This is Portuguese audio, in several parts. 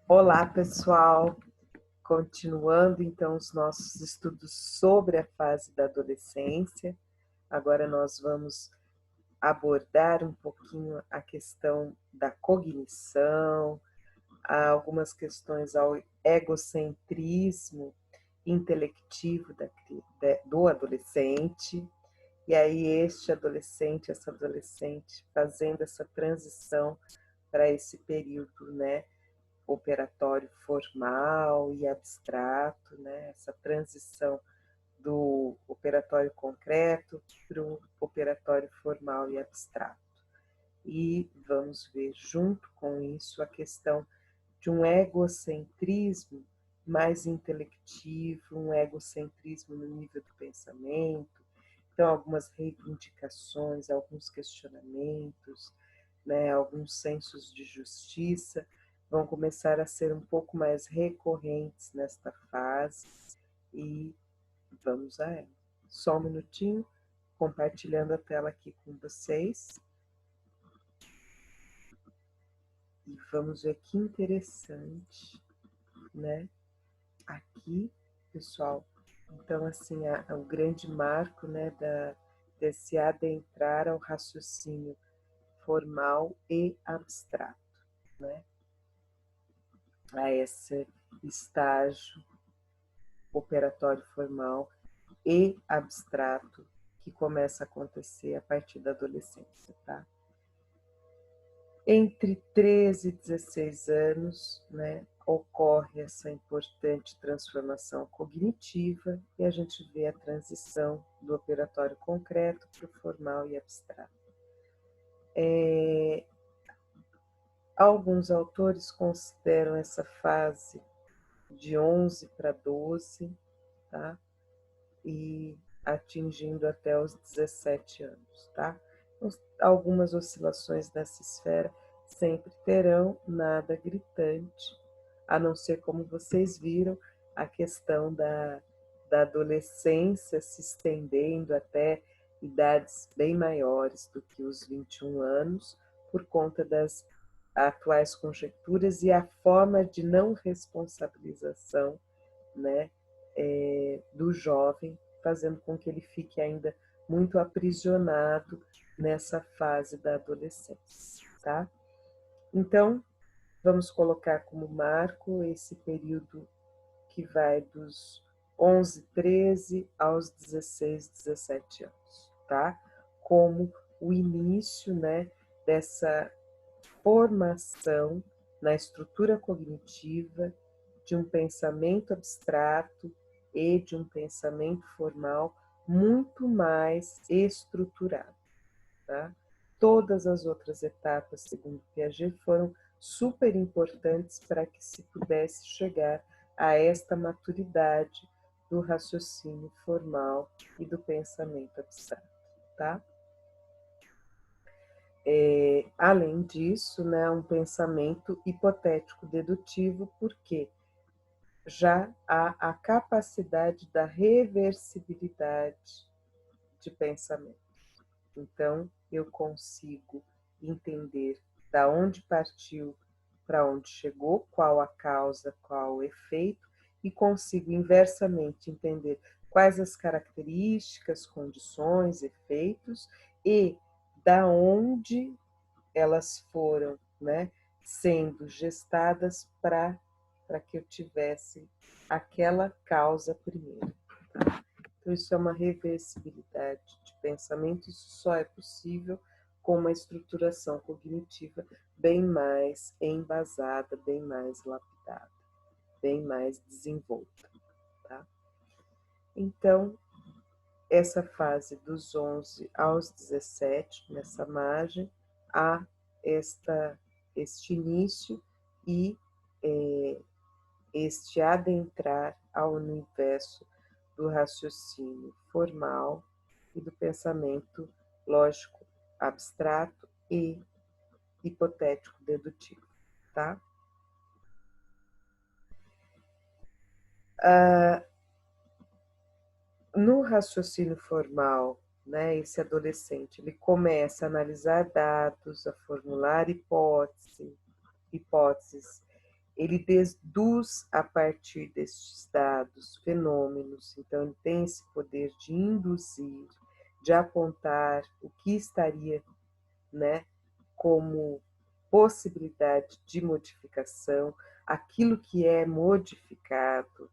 Olá, pessoal! Continuando, então, os nossos estudos sobre a fase da adolescência. Agora nós vamos abordar um pouquinho a questão da cognição, algumas questões ao egocentrismo intelectivo do adolescente. E aí essa adolescente, fazendo essa transição para esse período, né, operatório formal e abstrato, né? Essa transição do operatório concreto para o operatório formal e abstrato. E vamos ver junto com isso a questão de um egocentrismo mais intelectivo, um egocentrismo no nível do pensamento. Então, algumas reivindicações, alguns questionamentos, né, alguns sensos de justiça vão começar a ser um pouco mais recorrentes nesta fase e vamos a ela. Só um minutinho, compartilhando a tela aqui com vocês. E vamos ver que interessante, né? Aqui, pessoal, então, assim, o grande marco, né, desse adentrar ao raciocínio formal e abstrato, né? A esse estágio operatório formal e abstrato que começa a acontecer a partir da adolescência, tá? Entre 13 e 16 anos, né, ocorre essa importante transformação cognitiva e a gente vê a transição do operatório concreto para o formal e abstrato. Alguns autores consideram essa fase de 11 para 12, tá? E atingindo até os 17 anos, tá? Algumas oscilações nessa esfera sempre terão, nada gritante, a não ser, como vocês viram, a questão da adolescência se estendendo até idades bem maiores do que os 21 anos, por conta das atuais conjecturas e a forma de não responsabilização, né, do jovem, fazendo com que ele fique ainda muito aprisionado nessa fase da adolescência, tá? Então, vamos colocar como marco esse período que vai dos 11, 13 aos 16, 17 anos, tá? Como o início, né, dessa formação na estrutura cognitiva de um pensamento abstrato e de um pensamento formal muito mais estruturado, tá? Todas as outras etapas, segundo Piaget, foram super importantes para que se pudesse chegar a esta maturidade do raciocínio formal e do pensamento abstrato, tá? Além disso, né, um pensamento hipotético dedutivo, porque já há a capacidade da reversibilidade de pensamento. Então, eu consigo entender da onde partiu, para onde chegou, qual a causa, qual o efeito, e consigo inversamente entender quais as características, condições, efeitos e da onde elas foram, né, sendo gestadas para que eu tivesse aquela causa primeiro. Tá? Então, isso é uma reversibilidade de pensamento, isso só é possível com uma estruturação cognitiva bem mais embasada, bem mais lapidada, bem mais desenvolta. Tá? Então, essa fase dos 11 aos 17, nessa margem, há este início e este adentrar ao universo do raciocínio formal e do pensamento lógico abstrato e hipotético dedutivo, tá? No raciocínio formal, né, esse adolescente, ele começa a analisar dados, a formular hipóteses, ele deduz a partir destes dados fenômenos, então ele tem esse poder de induzir, de apontar o que estaria, né, como possibilidade de modificação, aquilo que é modificado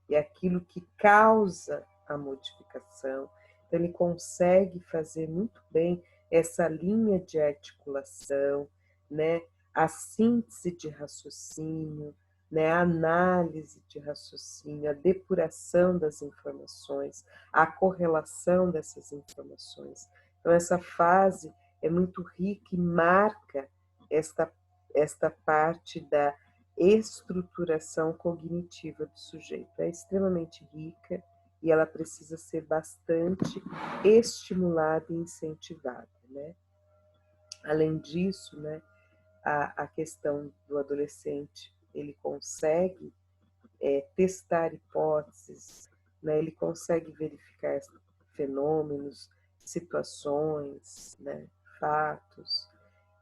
e aquilo que causa a modificação. Então, ele consegue fazer muito bem essa linha de articulação, né? A síntese de raciocínio, né? A análise de raciocínio, a depuração das informações, a correlação dessas informações. Então, essa fase é muito rica e marca esta parte da estruturação cognitiva do sujeito. É extremamente rica e ela precisa ser bastante estimulada e incentivada, né? Além disso, né, a questão do adolescente, ele consegue testar hipóteses, né? Ele consegue verificar fenômenos, situações, né, fatos,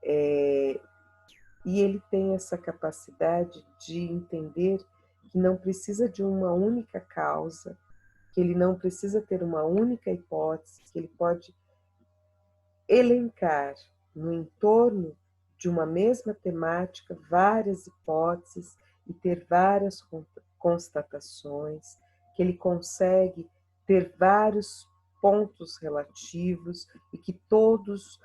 e ele tem essa capacidade de entender que não precisa de uma única causa, que ele não precisa ter uma única hipótese, que ele pode elencar no entorno de uma mesma temática várias hipóteses e ter várias constatações, que ele consegue ter vários pontos relativos e que todos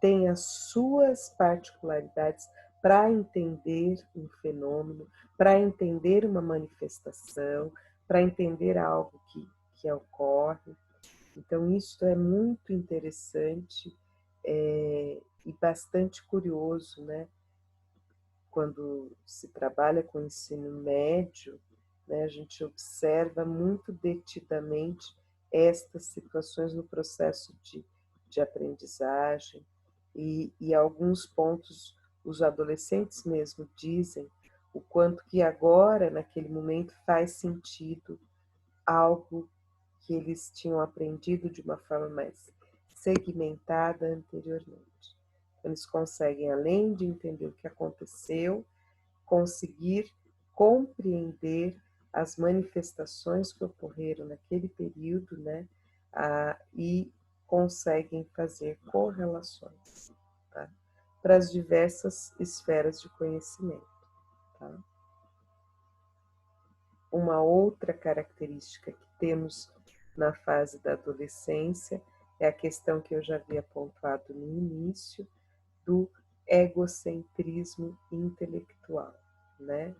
têm as suas particularidades para entender um fenômeno, para entender uma manifestação, para entender algo que ocorre. Então, isso é muito interessante e bastante curioso, né? Quando se trabalha com o ensino médio, né, a gente observa muito detidamente estas situações no processo de aprendizagem e alguns pontos os adolescentes mesmo dizem o quanto que agora, naquele momento, faz sentido algo que eles tinham aprendido de uma forma mais segmentada anteriormente. Eles conseguem, além de entender o que aconteceu, conseguir compreender as manifestações que ocorreram naquele período, né? E conseguem fazer correlações, tá? Para as diversas esferas de conhecimento, tá? Uma outra característica que temos na fase da adolescência é a questão que eu já havia pontuado no início, do egocentrismo intelectual, né?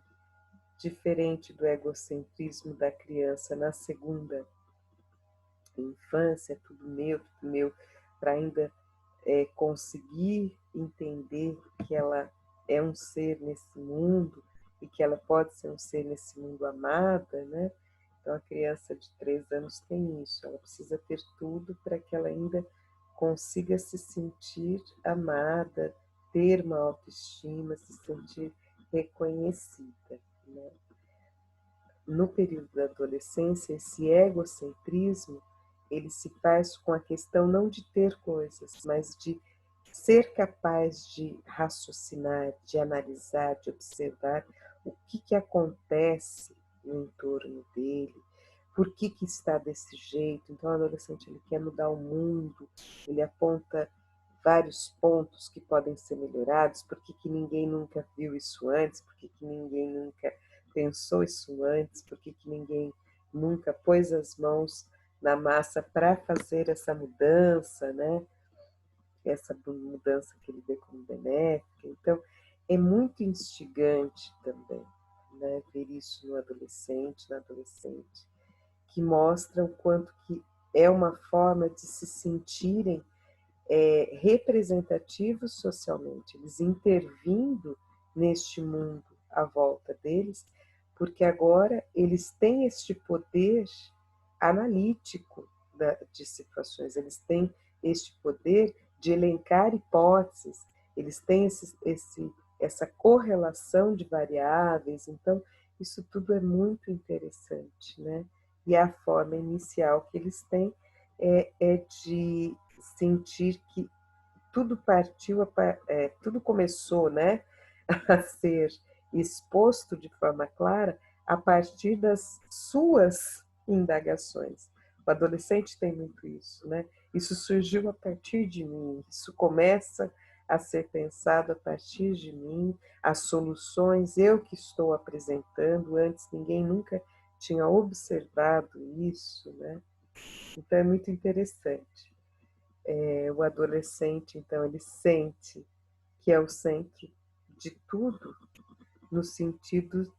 Diferente do egocentrismo da criança na segunda infância, tudo meu, para ainda conseguir entender que ela é um ser nesse mundo e que ela pode ser um ser nesse mundo amada, né? Então a criança de 3 anos tem isso, ela precisa ter tudo para que ela ainda consiga se sentir amada, ter uma autoestima, se sentir reconhecida, né? No período da adolescência, esse egocentrismo, ele se faz com a questão não de ter coisas, mas de ser capaz de raciocinar, de analisar, de observar o que acontece no entorno dele, por que está desse jeito. Então, o adolescente ele quer mudar o mundo, ele aponta vários pontos que podem ser melhorados, por que ninguém nunca viu isso antes, por que ninguém nunca pensou isso antes, por que ninguém nunca pôs as mãos na massa para fazer essa mudança, né? Essa mudança que ele vê como benéfica. Então, é muito instigante também, né, ver isso no adolescente, na adolescente, que mostra o quanto que é uma forma de se sentirem representativos socialmente, eles intervindo neste mundo à volta deles, porque agora eles têm este poder analítico de situações, eles têm este poder de elencar hipóteses, eles têm essa correlação de variáveis, então isso tudo é muito interessante, né? E a forma inicial que eles têm é de sentir que tudo partiu, tudo começou, né, a ser exposto de forma clara a partir das suas indagações. O adolescente tem muito isso, né? Isso surgiu a partir de mim, isso começa a ser pensado a partir de mim, as soluções eu que estou apresentando, antes ninguém nunca tinha observado isso, né? Então é muito interessante. O adolescente, então, ele sente que é o centro de tudo, no sentido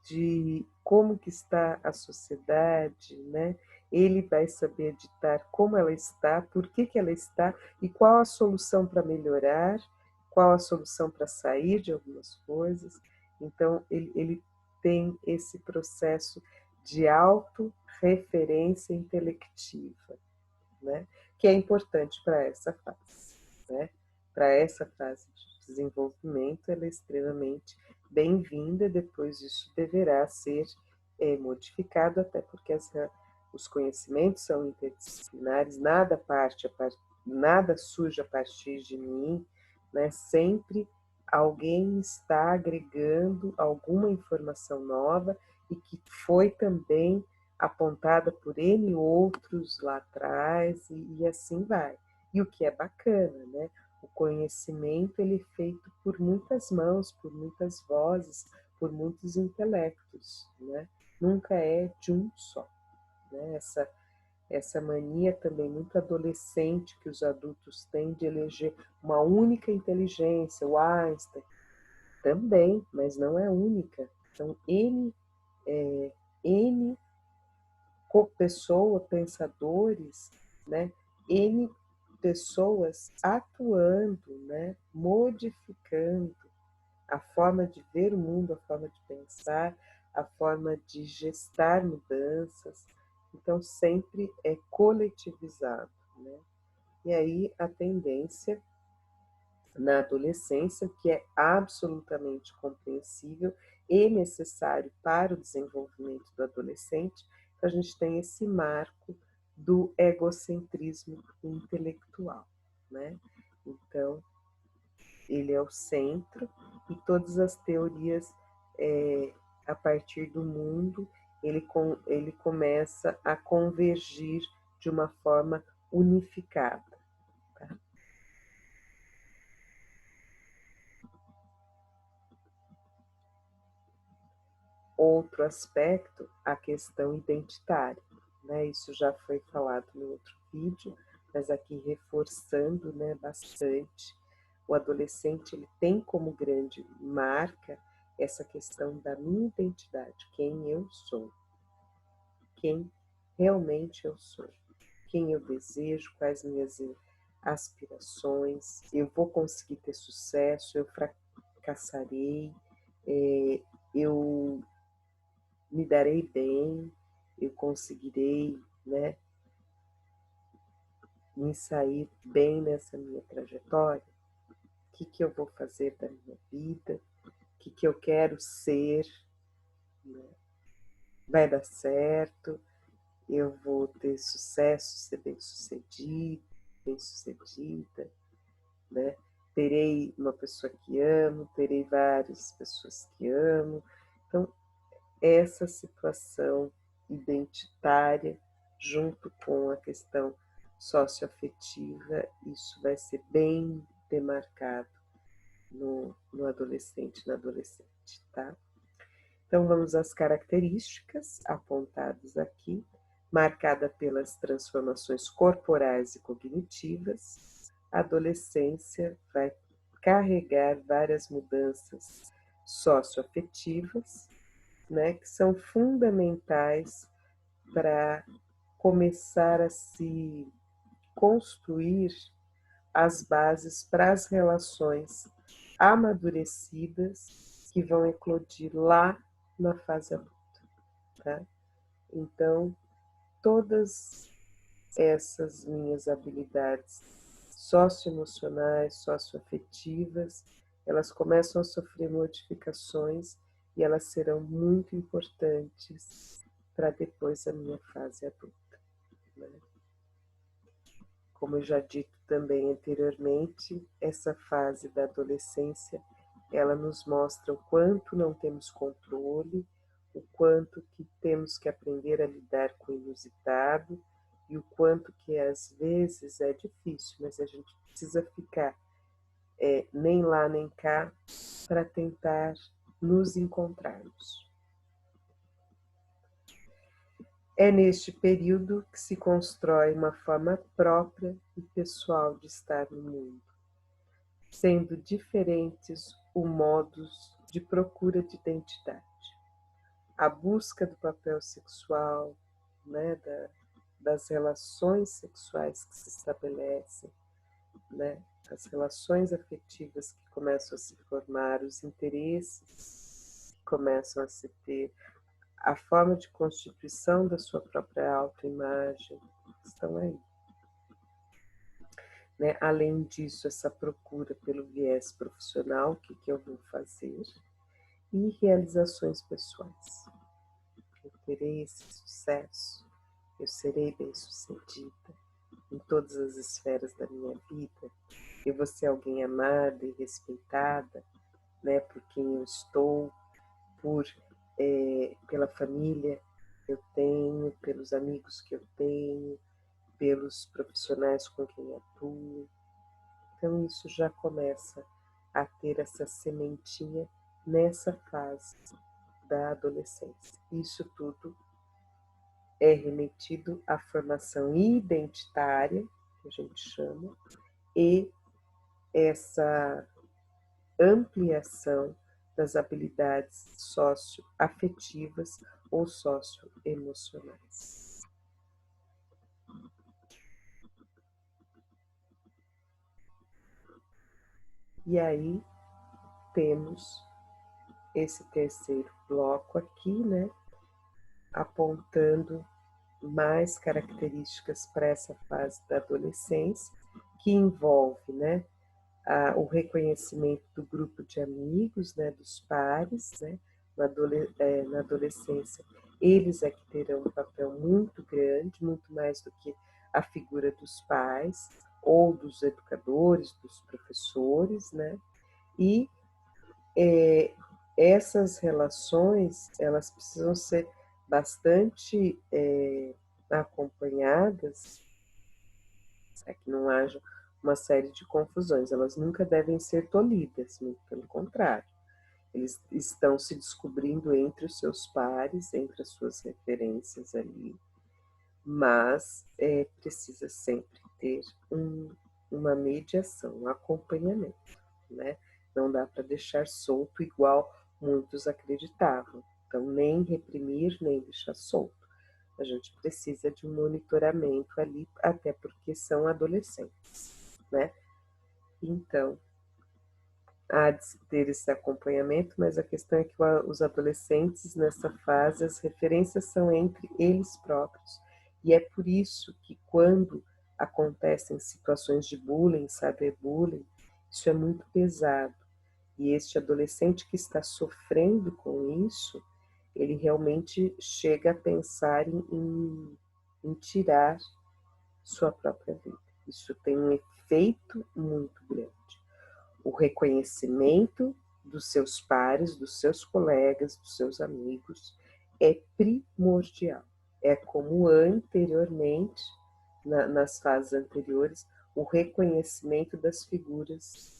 de como que está a sociedade, né? Ele vai saber ditar como ela está, por que ela está e qual a solução para melhorar, qual a solução para sair de algumas coisas. Então, ele tem esse processo de autorreferência intelectiva, né? Que é importante para essa fase, né? Para essa fase de desenvolvimento, ela é extremamente bem-vinda, depois isso deverá ser modificado, até porque os conhecimentos são interdisciplinares, nada surge a partir de mim, né? Sempre alguém está agregando alguma informação nova e que foi também apontada por N outros lá atrás, e assim vai. E o que é bacana, né? O conhecimento ele é feito por muitas mãos, por muitas vozes, por muitos intelectos, né? Nunca é de um só, né? Essa mania também muito adolescente que os adultos têm de eleger uma única inteligência, o Einstein, também, mas não é única. São N pessoa, pensadores, né? N pessoas atuando, né? Modificando a forma de ver o mundo, a forma de pensar, a forma de gestar mudanças. Então, sempre é coletivizado, né? E aí a tendência na adolescência, que é absolutamente compreensível e necessário para o desenvolvimento do adolescente, a gente tem esse marco do egocentrismo intelectual, né? Então, ele é o centro e todas as teorias a partir do mundo, ele começa a convergir de uma forma unificada. Tá? Outro aspecto, a questão identitária, né? Isso já foi falado no outro vídeo, mas aqui reforçando, né, bastante. O adolescente ele tem como grande marca essa questão da minha identidade, quem eu sou, quem realmente eu sou, quem eu desejo, quais minhas aspirações, eu vou conseguir ter sucesso, eu fracassarei, eu me darei bem, eu conseguirei, né, me sair bem nessa minha trajetória, o que eu vou fazer da minha vida, o que eu quero ser, né? Vai dar certo, eu vou ter sucesso, ser bem sucedida, né? Terei uma pessoa que amo, terei várias pessoas que amo. Então, essa situação identitária, junto com a questão socioafetiva, isso vai ser bem demarcado no adolescente, na adolescente, tá? Então, vamos às características apontadas aqui, marcada pelas transformações corporais e cognitivas. A adolescência vai carregar várias mudanças socioafetivas, né, que são fundamentais para começar a se construir as bases para as relações amadurecidas que vão eclodir lá na fase adulta. Tá? Então, todas essas minhas habilidades socioemocionais, socioafetivas, elas começam a sofrer modificações e elas serão muito importantes para depois a minha fase adulta. Né? Como eu já dito também anteriormente, essa fase da adolescência ela nos mostra o quanto não temos controle, o quanto que temos que aprender a lidar com o inusitado e o quanto que às vezes é difícil, mas a gente precisa ficar nem lá nem cá para tentar nos encontrarmos. É neste período que se constrói uma forma própria e pessoal de estar no mundo, sendo diferentes os modos de procura de identidade. A busca do papel sexual, né, das relações sexuais que se estabelecem, né, as relações afetivas que começam a se formar, os interesses que começam a se ter, a forma de constituição da sua própria autoimagem estão aí. Né? Além disso, essa procura pelo viés profissional, o que eu vou fazer, e realizações pessoais. Eu terei esse sucesso, eu serei bem-sucedida em todas as esferas da minha vida, eu vou ser alguém amada e respeitada, né, por quem eu estou, pela família que eu tenho, pelos amigos que eu tenho, pelos profissionais com quem atuo. Então isso já começa a ter essa sementinha nessa fase da adolescência. Isso tudo é remetido à formação identitária, que a gente chama, e essa ampliação das habilidades socioafetivas ou socioemocionais. E aí temos esse terceiro bloco aqui, né, apontando mais características para essa fase da adolescência, que envolve, né, o reconhecimento do grupo de amigos, né, dos pares, né, na adolescência, eles é que terão um papel muito grande, muito mais do que a figura dos pais ou dos educadores, dos professores, né, e essas relações, elas precisam ser bastante acompanhadas, para que não haja uma série de confusões. Elas nunca devem ser tolhidas, muito pelo contrário. Eles estão se descobrindo entre os seus pares, entre as suas referências ali, mas precisa sempre ter uma mediação, um acompanhamento, né? Não dá para deixar solto igual muitos acreditavam. Então, nem reprimir, nem deixar solto. A gente precisa de um monitoramento ali, até porque são adolescentes, né? Então, há de ter esse acompanhamento, mas a questão é que os adolescentes, nessa fase, as referências são entre eles próprios. E é por isso que quando acontecem situações de bullying, cyberbullying, isso é muito pesado. E este adolescente que está sofrendo com isso, ele realmente chega a pensar em tirar sua própria vida. Isso tem um efeito muito grande. O reconhecimento dos seus pares, dos seus colegas, dos seus amigos é primordial. É como anteriormente, nas fases anteriores, o reconhecimento das figuras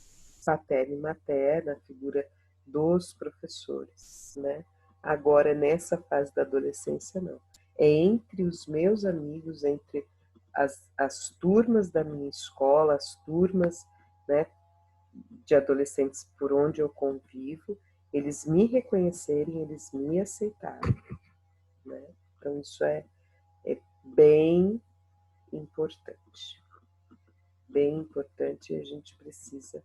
paterna e materna, a figura dos professores, né? Agora, nessa fase da adolescência, não. É entre os meus amigos, entre as turmas da minha escola, as turmas, né, de adolescentes por onde eu convivo, eles me reconhecerem, eles me aceitarem, né? Então, isso é bem importante. Bem importante, e a gente precisa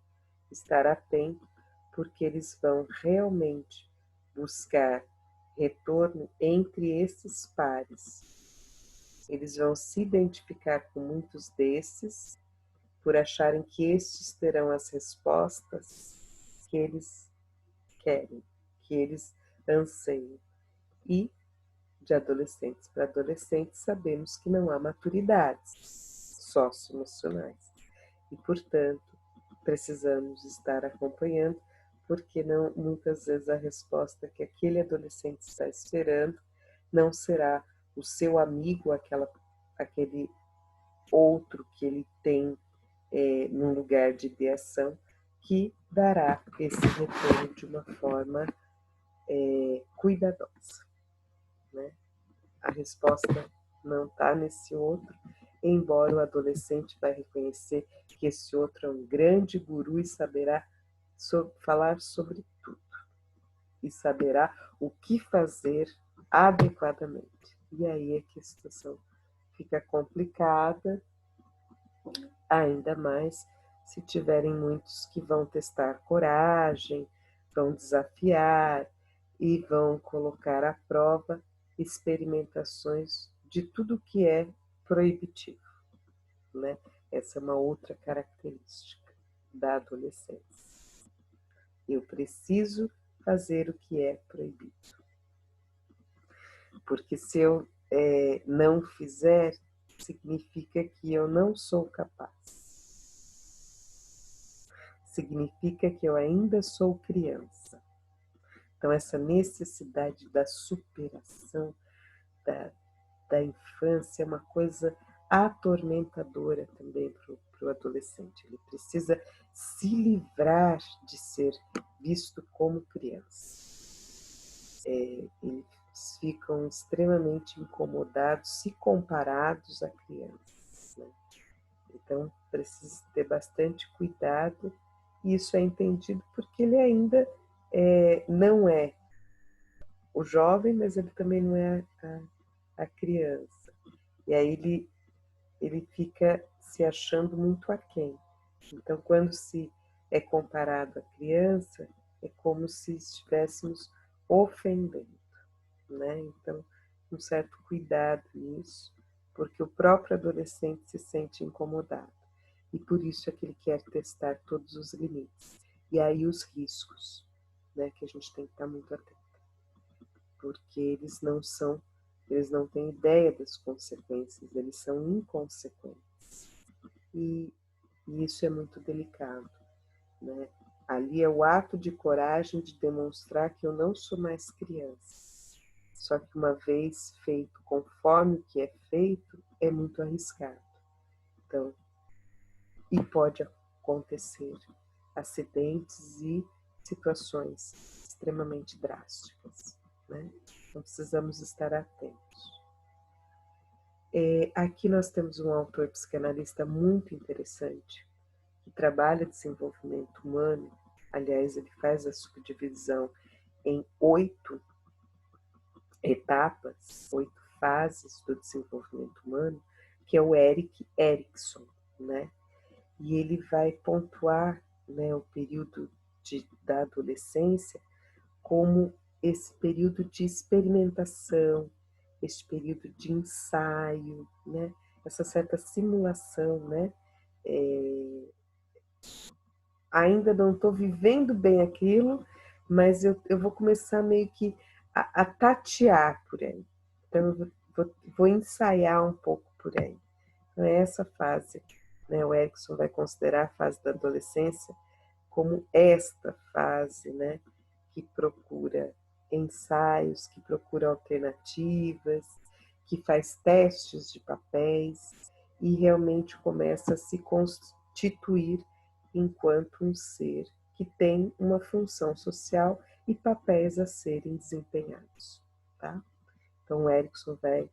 estar atento, porque eles vão realmente buscar retorno entre esses pares. Eles vão se identificar com muitos desses, por acharem que estes terão as respostas que eles querem, que eles anseiam. E, de adolescentes para adolescentes, sabemos que não há maturidades socioemocionais. E, portanto, precisamos estar acompanhando, porque não, muitas vezes a resposta que aquele adolescente está esperando não será o seu amigo, aquele outro que ele tem num lugar de ideação, que dará esse retorno de uma forma cuidadosa, né? A resposta não está nesse outro, embora o adolescente vai reconhecer que esse outro é um grande guru e saberá falar sobre tudo, e saberá o que fazer adequadamente. E aí é que a situação fica complicada, ainda mais se tiverem muitos que vão testar coragem, vão desafiar e vão colocar à prova experimentações de tudo que é proibitivo, né? Essa é uma outra característica da adolescência. Eu preciso fazer o que é proibido, porque se eu não fizer, significa que eu não sou capaz. Significa que eu ainda sou criança. Então, essa necessidade da superação da infância é uma coisa atormentadora também para o adolescente. Ele precisa se livrar de ser visto como criança. Eles ficam extremamente incomodados se comparados a crianças, né? Então, precisa ter bastante cuidado, e isso é entendido porque ele ainda não é o jovem, mas ele também não é a criança. E aí ele fica se achando muito aquém. Então, quando se é comparado à criança, é como se estivéssemos ofendendo, né? Então, um certo cuidado nisso, porque o próprio adolescente se sente incomodado. E por isso é que ele quer testar todos os limites. E aí os riscos, né, que a gente tem que estar muito atento. Porque eles não têm ideia das consequências, eles são inconsequentes. E isso é muito delicado, né? Ali é o ato de coragem de demonstrar que eu não sou mais criança. Só que uma vez feito conforme o que é feito, é muito arriscado. Então, e pode acontecer acidentes e situações extremamente drásticas, né? Então, precisamos estar atentos. Aqui nós temos um autor psicanalista muito interessante, que trabalha desenvolvimento humano. Aliás, ele faz a subdivisão em 8 etapas, 8 fases do desenvolvimento humano, que é o Erik Erikson, né? E ele vai pontuar, né, o período da adolescência como esse período de experimentação, esse período de ensaio, né? Essa certa simulação, né? Ainda não estou vivendo bem aquilo, mas eu vou começar meio que a tatear por aí. Então, eu vou ensaiar um pouco por aí. Então, é essa fase, né? O Erikson vai considerar a fase da adolescência como esta fase, né? Que procura ensaios, que procura alternativas, que faz testes de papéis e realmente começa a se constituir enquanto um ser que tem uma função social e papéis a serem desempenhados, tá? Então, o Erikson vai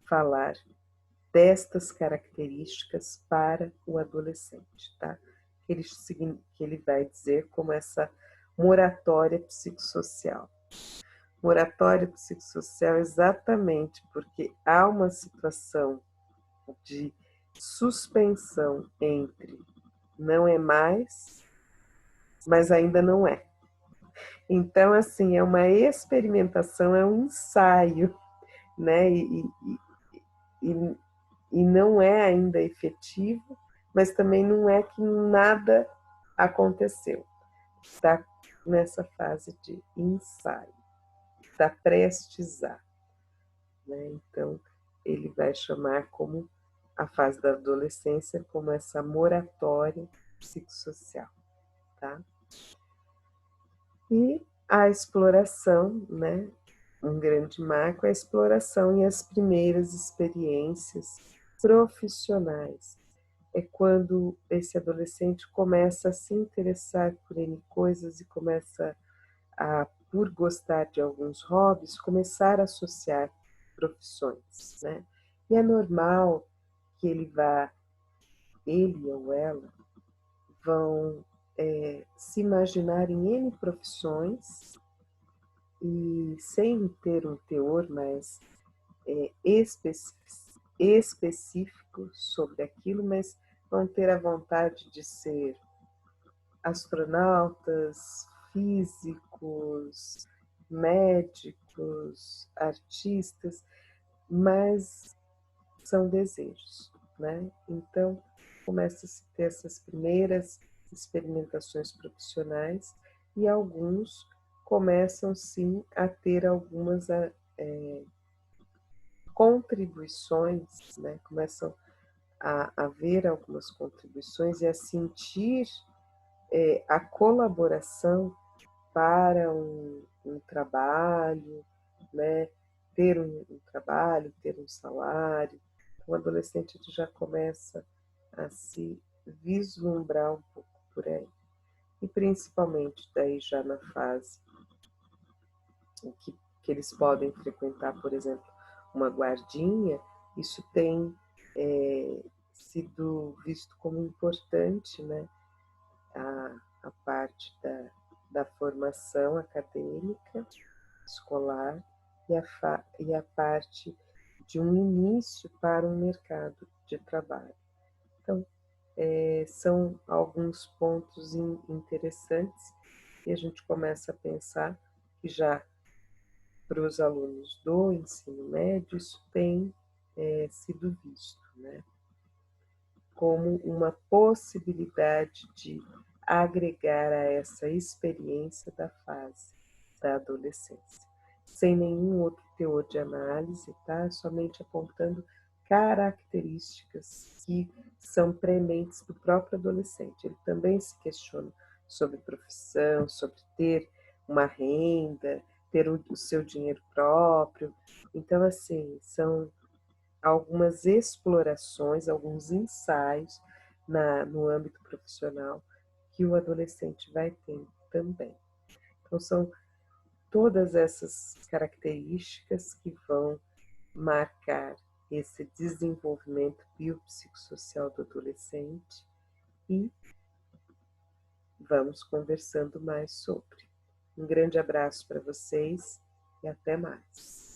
falar destas características para o adolescente, tá? Que ele vai dizer como essa moratória psicossocial. Moratória psicossocial exatamente porque há uma situação de suspensão entre não é mais, mas ainda não é. Então, assim, é uma experimentação, é um ensaio, né? E não é ainda efetivo, mas também não é que nada aconteceu. Está nessa fase de ensaio, está prestes a. Né? Então, ele vai chamar como a fase da adolescência como essa moratória psicossocial. Tá? E a exploração, né? Um grande marco é a exploração e as primeiras experiências profissionais. É quando esse adolescente começa a se interessar por N coisas e começa a, por gostar de alguns hobbies, começar a associar profissões, né? E é normal que ele ou ela, vão se imaginar em N profissões e sem ter um teor mais é, específico sobre aquilo, mas vão ter a vontade de ser astronautas, físicos, médicos, artistas, mas são desejos, né? Então, começa-se a ter essas primeiras experimentações profissionais e alguns começam sim a ter algumas contribuições, né? Começam a ver algumas contribuições e a sentir a colaboração para um trabalho, né? Ter um trabalho, ter um salário. O adolescente já começa a se vislumbrar um pouco por aí. E principalmente daí já na fase que eles podem frequentar, por exemplo, uma guardinha, isso tem sido visto como importante, né? A parte da formação acadêmica, escolar, e a parte de um início para um mercado de trabalho. Então, são alguns pontos interessantes e a gente começa a pensar que já para os alunos do ensino médio isso tem sido visto, né, como uma possibilidade de agregar a essa experiência da fase da adolescência, sem nenhum outro teor de análise, tá? Somente apontando características que são prementes do próprio adolescente. Ele também se questiona sobre profissão, sobre ter uma renda, ter o seu dinheiro próprio. Então, assim, são algumas explorações, alguns ensaios no âmbito profissional que o adolescente vai ter também. Então, são todas essas características que vão marcar esse desenvolvimento biopsicossocial do adolescente e vamos conversando mais sobre. Um grande abraço para vocês e até mais.